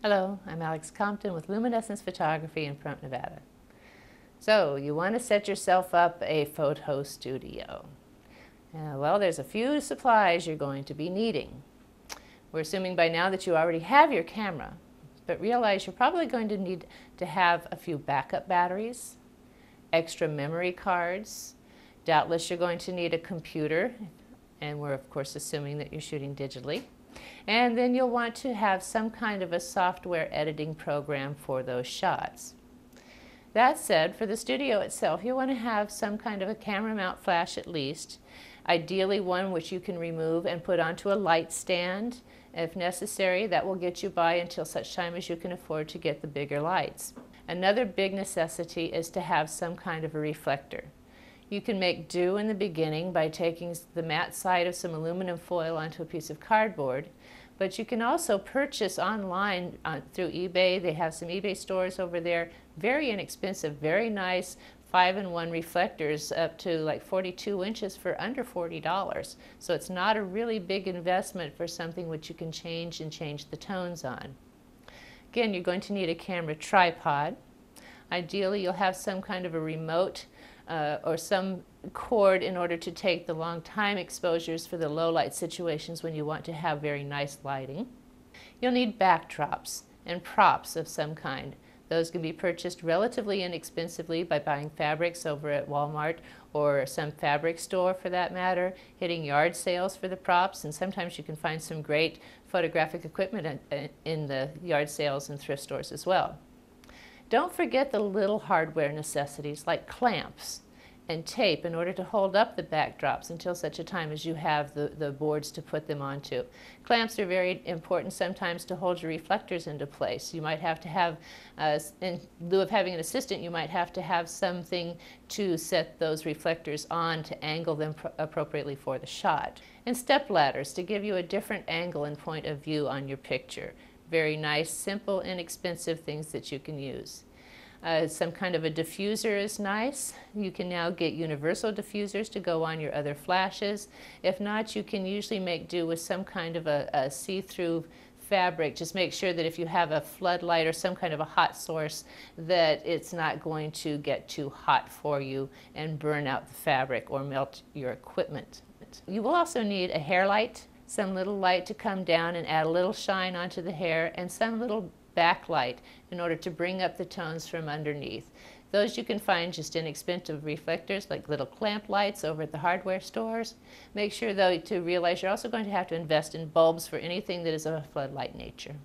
Hello, I'm Alex Compton with Luminescence Photography in Pahrump, Nevada. So, you want to set yourself up a photo studio. Well, there's a few supplies you're going to be needing. We're assuming by now that you already have your camera, but realize you're probably going to need to have a few backup batteries, extra memory cards. Doubtless you're going to need a computer, and we're of course assuming that you're shooting digitally. And then you'll want to have some kind of a software editing program for those shots. That said, for the studio itself, you'll want to have some kind of a camera mount flash at least, ideally one which you can remove and put onto a light stand. If necessary, that will get you by until such time as you can afford to get the bigger lights. Another big necessity is to have some kind of a reflector. You can make do in the beginning by taking the matte side of some aluminum foil onto a piece of cardboard, but you can also purchase online through eBay. They have some eBay stores over there, very inexpensive, very nice 5-in-1 reflectors up to like 42 inches for under $40. So it's not a really big investment for something which you can change the tones on. Again, you're going to need a camera tripod. Ideally, you'll have some kind of a remote or some cord in order to take the long time exposures for the low light situations when you want to have very nice lighting. You'll need backdrops and props of some kind. Those can be purchased relatively inexpensively by buying fabrics over at Walmart or some fabric store for that matter, hitting yard sales for the props, and sometimes you can find some great photographic equipment in the yard sales and thrift stores as well. Don't forget the little hardware necessities like clamps and tape in order to hold up the backdrops until such a time as you have the boards to put them onto. Clamps are very important sometimes to hold your reflectors into place. You might have to have, in lieu of having an assistant, you might have to have something to set those reflectors on to angle them appropriately for the shot. And step ladders to give you a different angle and point of view on your picture. Very nice, simple, inexpensive things that you can use. Some kind of a diffuser is nice. You can now get universal diffusers to go on your other flashes. If not, you can usually make do with some kind of a see-through fabric. Just make sure that if you have a floodlight or some kind of a hot source, that it's not going to get too hot for you and burn out the fabric or melt your equipment. You will also need a hair light, some little light to come down and add a little shine onto the hair, and some little backlight in order to bring up the tones from underneath. Those you can find just inexpensive reflectors like little clamp lights over at the hardware stores. Make sure though to realize you're also going to have to invest in bulbs for anything that is of a floodlight nature.